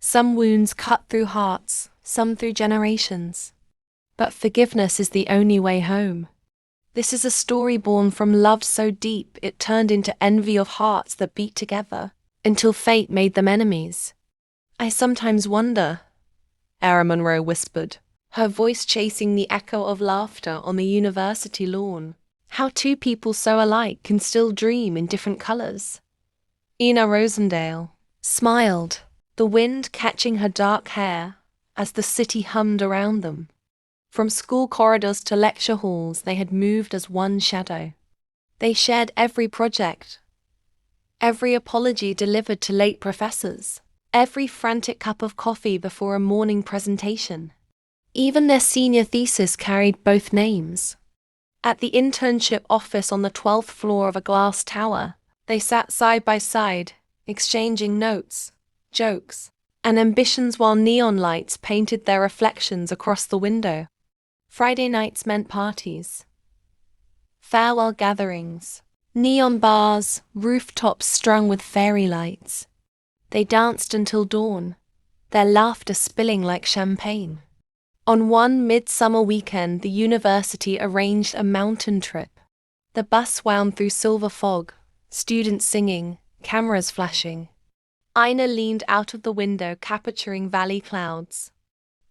Some wounds cut through hearts, some through generations. But forgiveness is the only way home. This is a story born from love so deep it turned into envy of hearts that beat together, until fate made them enemies. I sometimes wonder, Era Monroe whispered, her voice chasing the echo of laughter on the university lawn, how two people so alike can still dream in different colors. Ina Rosendale smiled, the wind catching her dark hair as the city hummed around them. From school corridors to lecture halls, they had moved as one shadow. They shared every project, every apology delivered to late professors, every frantic cup of coffee before a morning presentation. Even their senior thesis carried both names. At the internship office on the 12th floor of a glass tower, they sat side by side, exchanging notes, jokes, and ambitions while neon lights painted their reflections across the window. Friday nights meant parties, farewell gatherings, neon bars, rooftops strung with fairy lights. They danced until dawn, their laughter spilling like champagne. On one midsummer weekend, the university arranged a mountain trip. The bus wound through silver fog, students singing, cameras flashing. Ina leaned out of the window, capturing valley clouds.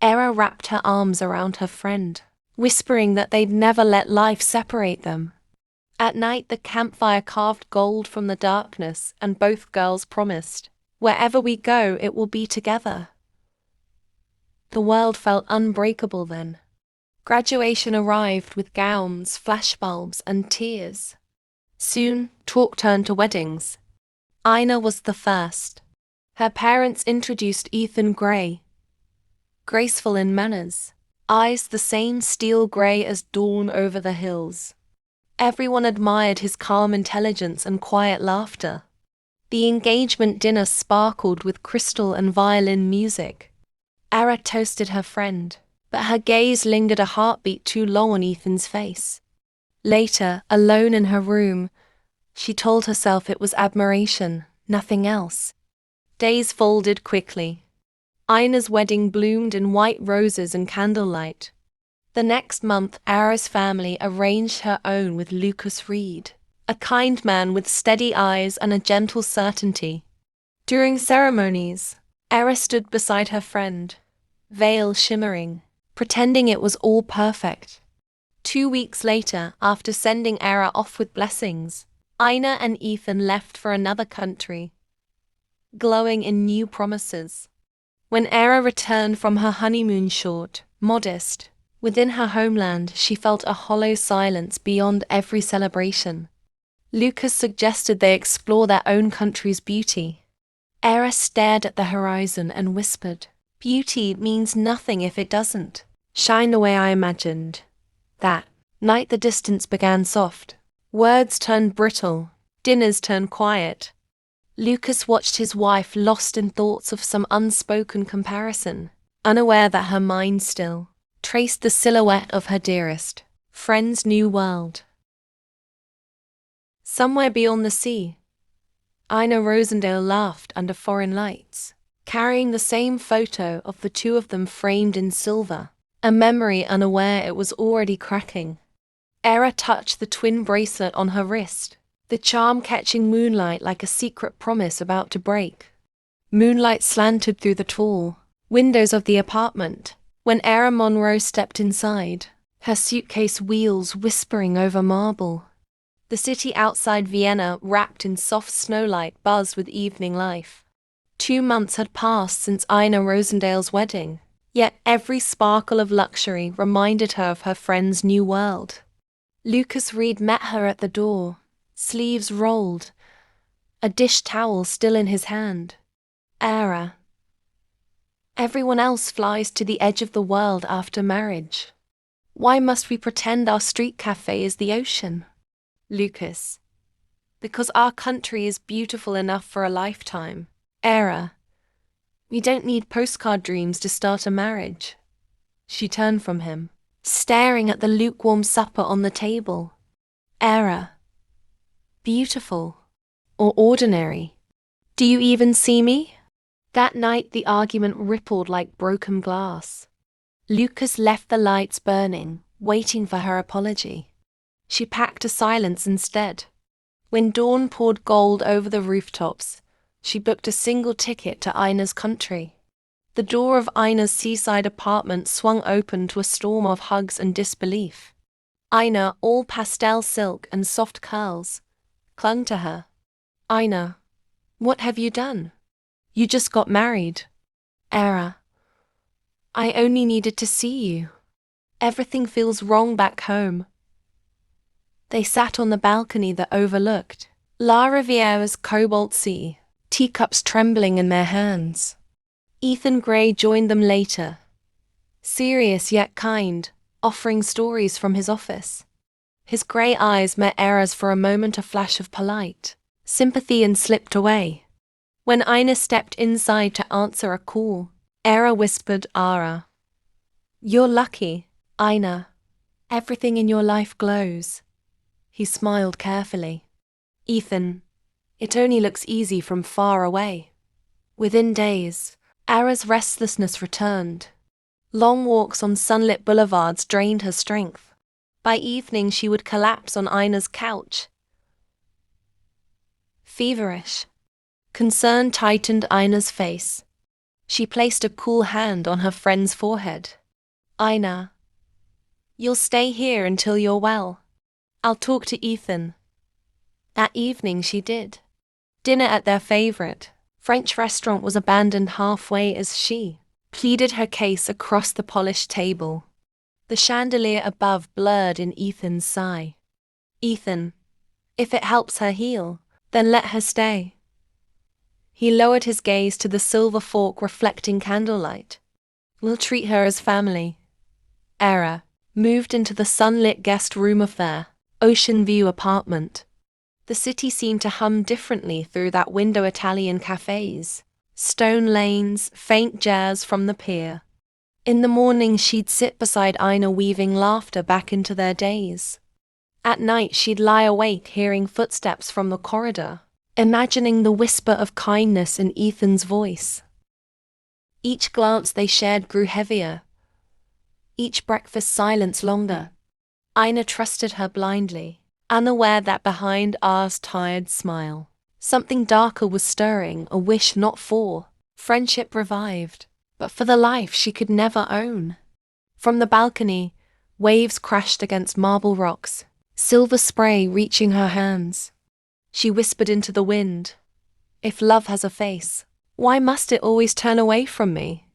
Era wrapped her arms around her friend, whispering that they'd never let life separate them. At night, the campfire carved gold from the darkness, and both girls promised, "Wherever we go, it will be together." The world felt unbreakable then. Graduation arrived with gowns, flashbulbs, and tears. Soon, talk turned to weddings. Ina was the first. Her parents introduced Ethan Gray. Graceful in manners, eyes the same steel gray as dawn over the hills. Everyone admired his calm intelligence and quiet laughter. The engagement dinner sparkled with crystal and violin music. Era toasted her friend, but her gaze lingered a heartbeat too long on Ethan's face. Later, alone in her room, she told herself it was admiration, nothing else. Days folded quickly. Ina's wedding bloomed in white roses and candlelight. The next month, Era's family arranged her own with Lucas Reed, a kind man with steady eyes and a gentle certainty. During ceremonies, Era stood beside her friend, veil shimmering, pretending it was all perfect. 2 weeks later, after sending Era off with blessings, Ina and Ethan left for another country, glowing in new promises. When Era returned from her honeymoon short, modest, within her homeland, she felt a hollow silence beyond every celebration. Lucas suggested they explore their own country's beauty. Era stared at the horizon and whispered, "Beauty means nothing if it doesn't shine the way I imagined." That night the distance began soft. Words turned brittle, dinners turned quiet. Lucas watched his wife lost in thoughts of some unspoken comparison, unaware that her mind still traced the silhouette of her dearest friend's new world. Somewhere beyond the sea, Ina Rosendale laughed under foreign lights, carrying the same photo of the two of them framed in silver, a memory unaware it was already cracking. Era touched the twin bracelet on her wrist, the charm catching moonlight like a secret promise about to break. Moonlight slanted through the tall windows of the apartment. When Era Monroe stepped inside, her suitcase wheels whispering over marble. The city outside Vienna, wrapped in soft snowlight, buzzed with evening life. 2 months had passed since Ina Rosendale's wedding, yet every sparkle of luxury reminded her of her friend's new world. Lucas Reed met her at the door, sleeves rolled, a dish towel still in his hand. Era. Everyone else flies to the edge of the world after marriage. Why must we pretend our street cafe is the ocean? Lucas. Because our country is beautiful enough for a lifetime. Era. We don't need postcard dreams to start a marriage. She turned from him, staring at the lukewarm supper on the table. Era. Beautiful. Or ordinary. Do you even see me? That night the argument rippled like broken glass. Lucas left the lights burning, waiting for her apology. She packed a silence instead. When dawn poured gold over the rooftops, she booked a single ticket to Ina's country. The door of Ina's seaside apartment swung open to a storm of hugs and disbelief. Ina, all pastel silk and soft curls, clung to her. Ina, what have you done? You just got married. Era, I only needed to see you. Everything feels wrong back home. They sat on the balcony that overlooked La Riviera's cobalt sea, teacups trembling in their hands. Ethan Gray joined them later, serious yet kind, offering stories from his office. His grey eyes met Era's for a moment, a flash of polite sympathy, and slipped away. When Ina stepped inside to answer a call, Era whispered, "Ara, you're lucky, Ina. Everything in your life glows." He smiled carefully. "Ethan, it only looks easy from far away." Within days, Ara's restlessness returned. Long walks on sunlit boulevards drained her strength. By evening she would collapse on Ina's couch, feverish. Concern tightened Ina's face. She placed a cool hand on her friend's forehead. "Ina, you'll stay here until you're well. I'll talk to Ethan." That evening she did. Dinner at their favorite French restaurant was abandoned halfway as she pleaded her case across the polished table. The chandelier above blurred in Ethan's sigh. "Ethan, if it helps her heal, then let her stay." He lowered his gaze to the silver fork reflecting candlelight. "We'll treat her as family." Era moved into the sunlit guest room of their ocean view apartment. The city seemed to hum differently through that window. Italian cafes, stone lanes, faint jazz from the pier. In the morning she'd sit beside Ina weaving laughter back into their days. At night she'd lie awake hearing footsteps from the corridor, imagining the whisper of kindness in Ethan's voice. Each glance they shared grew heavier, each breakfast silence longer. Ina trusted her blindly, unaware that behind R's tired smile, something darker was stirring, a wish not for friendship revived, but for the life she could never own. From the balcony, waves crashed against marble rocks, silver spray reaching her hands. She whispered into the wind, "If love has a face, why must it always turn away from me?"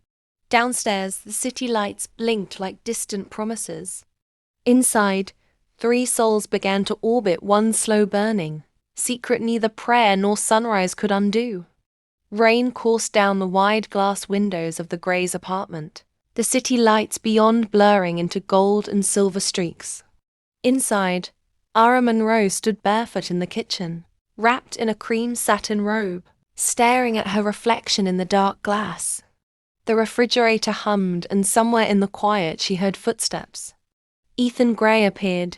Downstairs, the city lights blinked like distant promises. Inside, 3 souls began to orbit one slow burning, secret neither prayer nor sunrise could undo. Rain coursed down the wide glass windows of the Greys' apartment, the city lights beyond blurring into gold and silver streaks. Inside, Ara Monroe stood barefoot in the kitchen, wrapped in a cream satin robe, staring at her reflection in the dark glass. The refrigerator hummed, and somewhere in the quiet she heard footsteps. Ethan Gray appeared,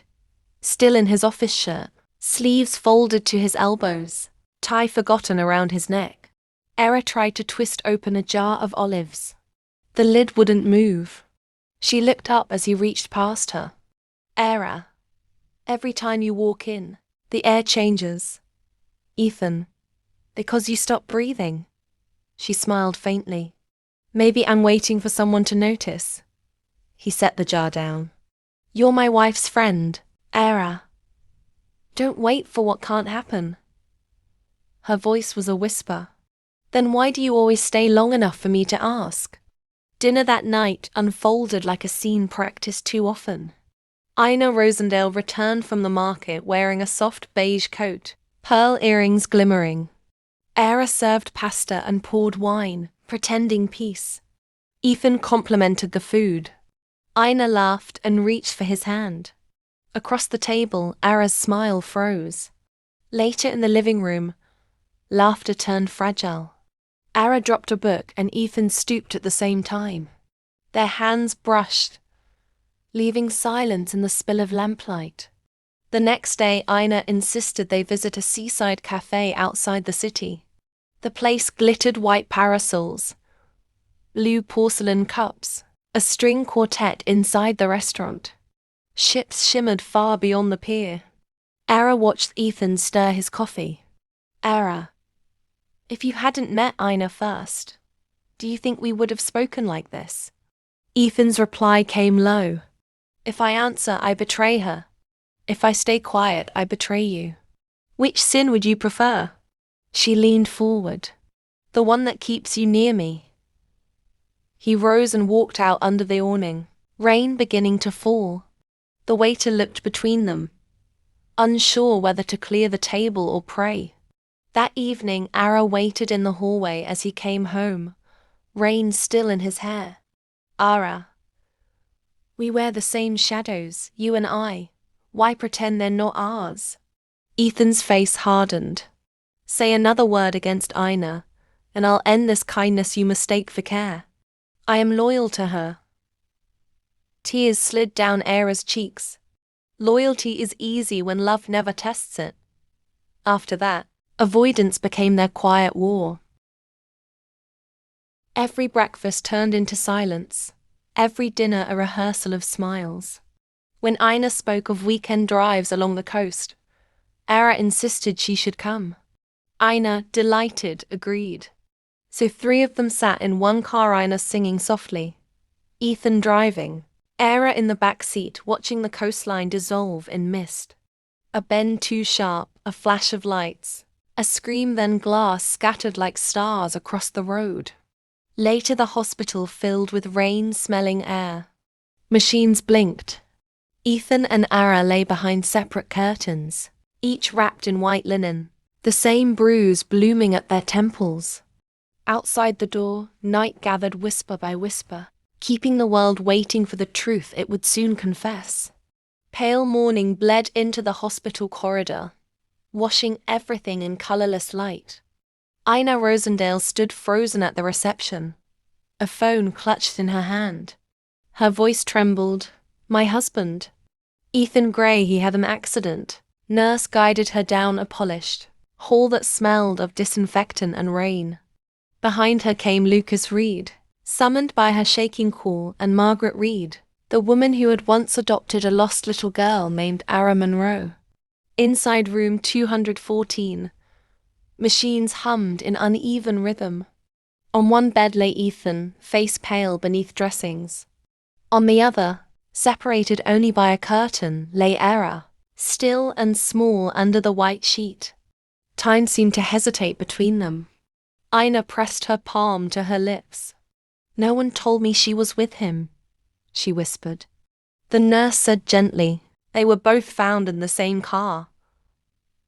still in his office shirt, sleeves folded to his elbows, tie forgotten around his neck. Era tried to twist open a jar of olives. The lid wouldn't move. She looked up as he reached past her. "Era, every time you walk in, the air changes." "Ethan, because you stopped breathing." She smiled faintly. "Maybe I'm waiting for someone to notice." He set the jar down. "You're my wife's friend, Era. Don't wait for what can't happen." Her voice was a whisper. "Then why do you always stay long enough for me to ask?" Dinner that night unfolded like a scene practiced too often. Ina Rosendale returned from the market wearing a soft beige coat, pearl earrings glimmering. Era served pasta and poured wine, pretending peace. Ethan complimented the food. Ina laughed and reached for his hand. Across the table, Ara's smile froze. Later in the living room, laughter turned fragile. Ara dropped a book and Ethan stooped at the same time. Their hands brushed, leaving silence in the spill of lamplight. The next day, Ina insisted they visit a seaside cafe outside the city. The place glittered white parasols, blue porcelain cups, a string quartet inside the restaurant. Ships shimmered far beyond the pier. Ara watched Ethan stir his coffee. Ara, if you hadn't met Ina first, do you think we would have spoken like this? Ethan's reply came low. If I answer, I betray her. If I stay quiet, I betray you. Which sin would you prefer? She leaned forward. The one that keeps you near me. He rose and walked out under the awning, rain beginning to fall. The waiter looked between them, unsure whether to clear the table or pray. That evening, Ara waited in the hallway as he came home, rain still in his hair. Ara, we wear the same shadows, you and I. Why pretend they're not ours? Ethan's face hardened. Say another word against Ina, and I'll end this kindness you mistake for care. I am loyal to her. Tears slid down Ara's cheeks. Loyalty is easy when love never tests it. After that, avoidance became their quiet war. Every breakfast turned into silence, every dinner a rehearsal of smiles. When Ina spoke of weekend drives along the coast, Ara insisted she should come. Ina, delighted, agreed. So 3 of them sat in one car, Ina singing softly, Ethan driving, Ara in the back seat watching the coastline dissolve in mist. A bend too sharp, a flash of lights, a scream, then glass scattered like stars across the road. Later the hospital filled with rain-smelling air. Machines blinked. Ethan and Ara lay behind separate curtains, each wrapped in white linen, the same bruise blooming at their temples. Outside the door, night gathered whisper by whisper, keeping the world waiting for the truth it would soon confess. Pale morning bled into the hospital corridor, washing everything in colorless light. Ina Rosendale stood frozen at the reception, a phone clutched in her hand. Her voice trembled. My husband. Ethan Gray, he had an accident. Nurse guided her down a polished hall that smelled of disinfectant and rain. Behind her came Lucas Reed, summoned by her shaking call, and Margaret Reed, the woman who had once adopted a lost little girl named Ara Monroe. Inside room 214, machines hummed in uneven rhythm. On one bed lay Ethan, face pale beneath dressings. On the other, separated only by a curtain, lay Ara, still and small under the white sheet. Time seemed to hesitate between them. Ina pressed her palm to her lips. No one told me she was with him, she whispered. The nurse said gently, they were both found in the same car.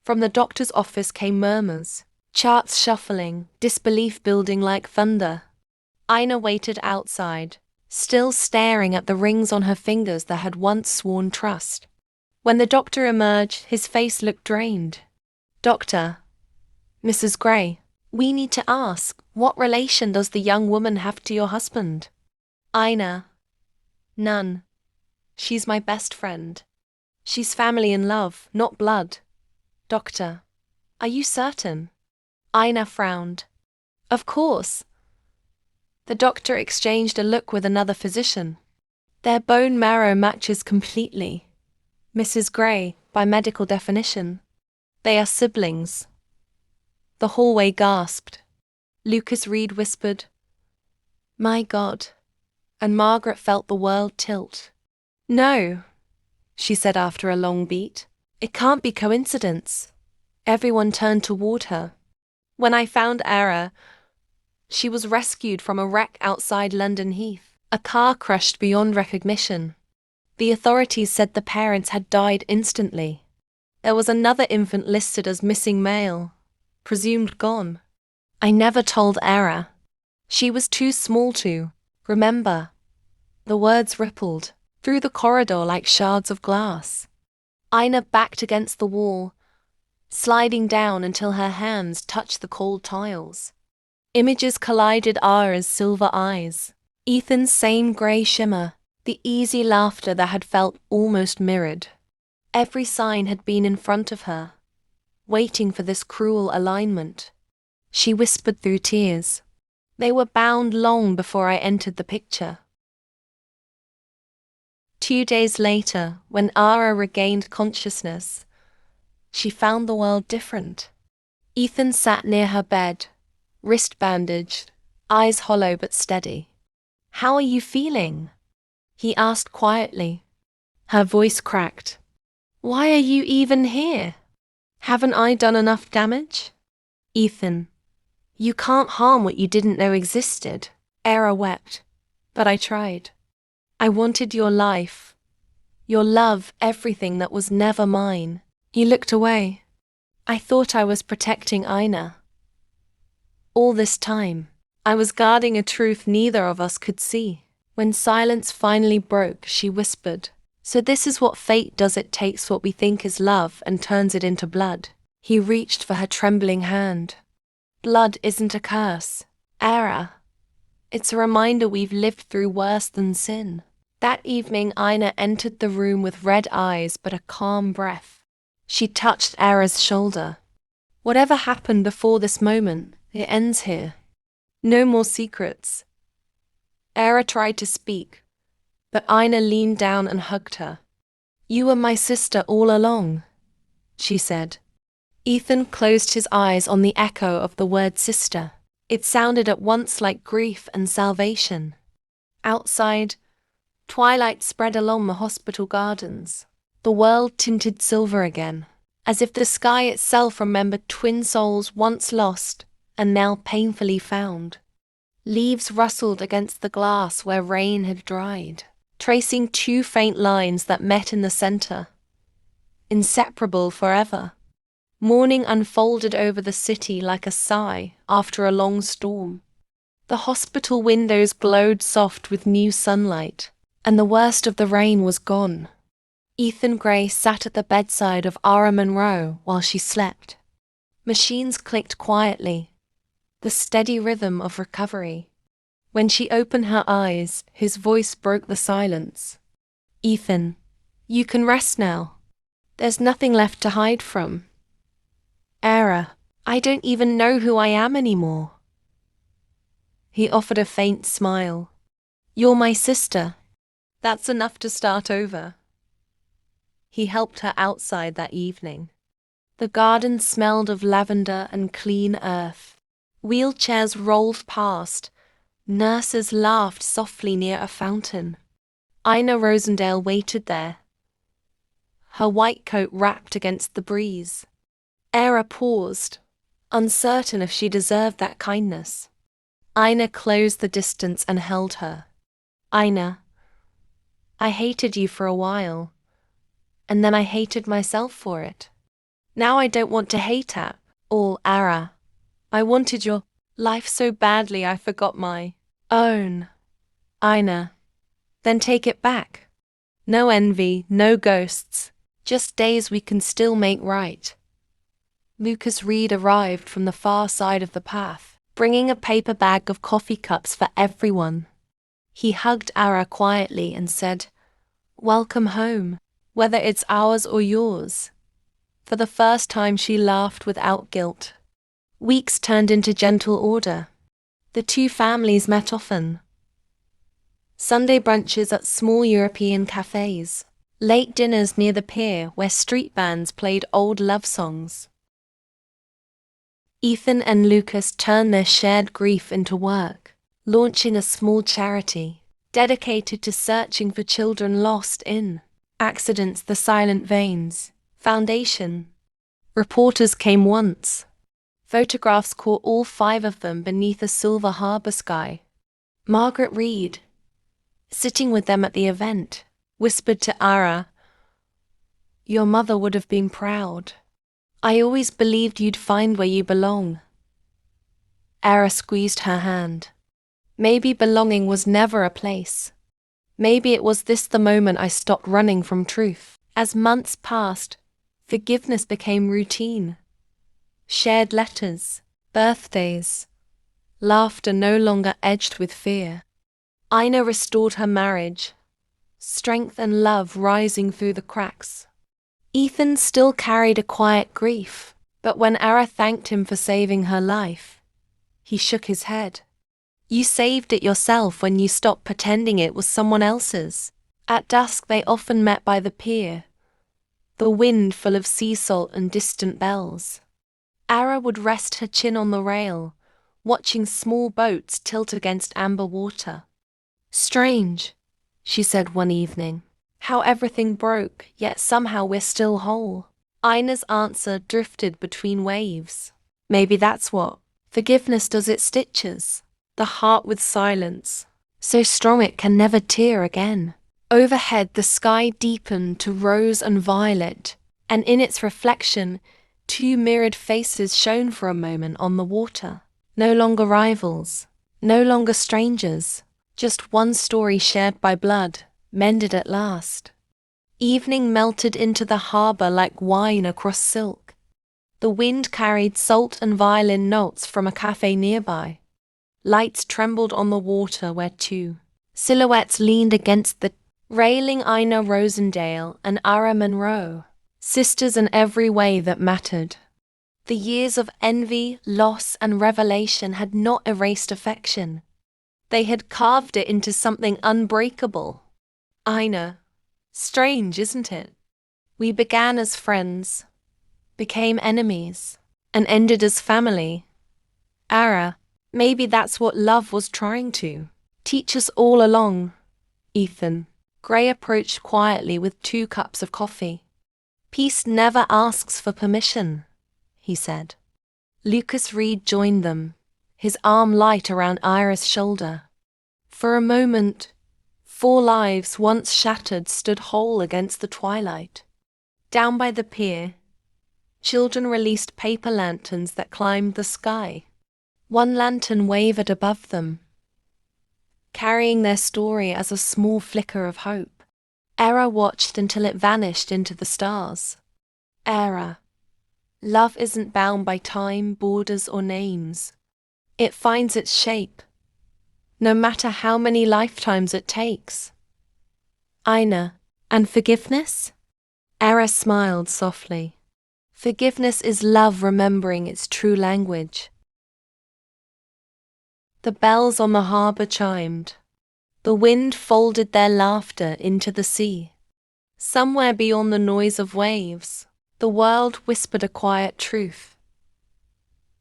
From the doctor's office came murmurs, charts shuffling, disbelief building like thunder. Ina waited outside, still staring at the rings on her fingers that had once sworn trust. When the doctor emerged, his face looked drained. Doctor, Mrs. Gray, we need to ask, what relation does the young woman have to your husband? Ina, none. She's my best friend. She's family in love, not blood. Doctor, are you certain? Ina frowned. Of course. The doctor exchanged a look with another physician. Their bone marrow matches completely. Mrs. Gray, by medical definition. They are siblings. The hallway gasped. Lucas Reed whispered, My God, and Margaret felt the world tilt. No, she said after a long beat. It can't be coincidence. Everyone turned toward her. When I found Ara, she was rescued from a wreck outside London Heath, a car crushed beyond recognition. The authorities said the parents had died instantly. There was another infant listed as missing male, presumed gone. I never told Ara. She was too small to remember. The words rippled through the corridor like shards of glass. Ina backed against the wall, sliding down until her hands touched the cold tiles. Images collided, Ara's silver eyes, Ethan's same grey shimmer, the easy laughter that had felt almost mirrored. Every sign had been in front of her, waiting for this cruel alignment. she whispered through tears. They were bound long before I entered the picture. 2 days later, when Ara regained consciousness, she found the world different. Ethan sat near her bed, wrist bandaged, eyes hollow but steady. "How are you feeling?" he asked quietly. Her voice cracked. "Why are you even here? Haven't I done enough damage?" "Ethan, you can't harm what you didn't know existed." Era wept. "But I tried. I wanted your life, your love, everything that was never mine." He looked away. "I thought I was protecting Ina. All this time, I was guarding a truth neither of us could see." When silence finally broke, she whispered, "So this is what fate does. It takes what we think is love and turns it into blood." He reached for her trembling hand. "Blood isn't a curse, Era. It's a reminder we've lived through worse than sin." That evening, Ina entered the room with red eyes but a calm breath. She touched Era's shoulder. "Whatever happened before this moment, it ends here. No more secrets." Era tried to speak, but Ina leaned down and hugged her. "You were my sister all along," she said. Ethan closed his eyes on the echo of the word sister. It sounded at once like grief and salvation. Outside, twilight spread along the hospital gardens. The world tinted silver again, as if the sky itself remembered twin souls once lost and now painfully found. Leaves rustled against the glass where rain had dried, tracing two faint lines that met in the center. Inseparable forever. Morning unfolded over the city like a sigh after a long storm. The hospital windows glowed soft with new sunlight, and the worst of the rain was gone. Ethan Gray sat at the bedside of Ara Monroe while she slept. Machines clicked quietly, the steady rhythm of recovery. When she opened her eyes, his voice broke the silence. "Ethan, you can rest now. There's nothing left to hide from." "Era, I don't even know who I am anymore." He offered a faint smile. "You're my sister. That's enough to start over." He helped her outside that evening. The garden smelled of lavender and clean earth. Wheelchairs rolled past. Nurses laughed softly near a fountain. Ina Rosendale waited there, her white coat wrapped against the breeze. Era paused, uncertain if she deserved that kindness. Ina closed the distance and held her. "Ina, I hated you for a while, and then I hated myself for it. Now I don't want to hate at all, Ara. I wanted your life so badly I forgot my own." "Ina, then take it back. No envy, no ghosts, just days we can still make right." Lucas Reed arrived from the far side of the path, bringing a paper bag of coffee cups for everyone. He hugged Ara quietly and said, "Welcome home, whether it's ours or yours." For the first time she laughed without guilt. Weeks turned into gentle order. The two families met often. Sunday brunches at small European cafes, late dinners near the pier where street bands played old love songs. Ethan and Lucas turned their shared grief into work, launching a small charity dedicated to searching for children lost in accidents. The Silent Veins Foundation. Reporters came once. Photographs caught all 5 of them beneath a silver harbor sky. Margaret Reed, sitting with them at the event, whispered to Ara, "Your mother would have been proud. I always believed you'd find where you belong." Ara squeezed her hand. "Maybe belonging was never a place. Maybe it was this the moment I stopped running from truth." As months passed, forgiveness became routine. Shared letters, birthdays, laughter no longer edged with fear. Ina restored her marriage, strength and love rising through the cracks. Ethan still carried a quiet grief, but when Ara thanked him for saving her life, He shook his head. You saved it yourself when you stopped pretending it was someone else's. At dusk they often met by the pier, the wind full of sea salt and distant bells. Ara would rest her chin on the rail, watching small boats tilt against amber water. Strange, she said one evening, how everything broke, yet somehow we're still whole. Ina's answer drifted between waves. Maybe that's what forgiveness does, it stitches the heart with silence, so strong it can never tear again. Overhead the sky deepened to rose and violet, and in its reflection, two mirrored faces shone for a moment on the water. No longer rivals, no longer strangers, just one story shared by blood, mended at last. Evening melted into the harbour like wine across silk. The wind carried salt and violin notes from a cafe nearby. Lights trembled on the water where two silhouettes leaned against the railing. Ina Rosendale and Ara Monroe, sisters in every way that mattered. The years of envy, loss, and revelation had not erased affection. They had carved it into something unbreakable. Ina, strange, isn't it? We began as friends, became enemies, and ended as family. Ara, maybe that's what love was trying to teach us all along. Ethan. Gray approached quietly with 2 cups of coffee. Peace never asks for permission, he said. Lucas Reed joined them, his arm light around Ira's shoulder. For a moment, 4 lives once shattered stood whole against the twilight. Down by the pier, children released paper lanterns that climbed the sky. One lantern wavered above them, carrying their story as a small flicker of hope. Era watched until it vanished into the stars. Era. Love isn't bound by time, borders, or names. It finds its shape, no matter how many lifetimes it takes. Ina. And forgiveness? Era smiled softly. Forgiveness is love remembering its true language. The bells on the harbour chimed. The wind folded their laughter into the sea. Somewhere beyond the noise of waves, the world whispered a quiet truth.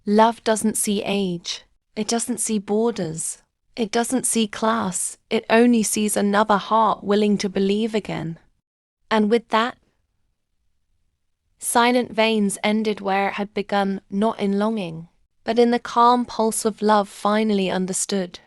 Love doesn't see age. It doesn't see borders. It doesn't see class. It only sees another heart willing to believe again. And with that, Silent Veins ended where it had begun, not in longing, but in the calm pulse of love finally understood.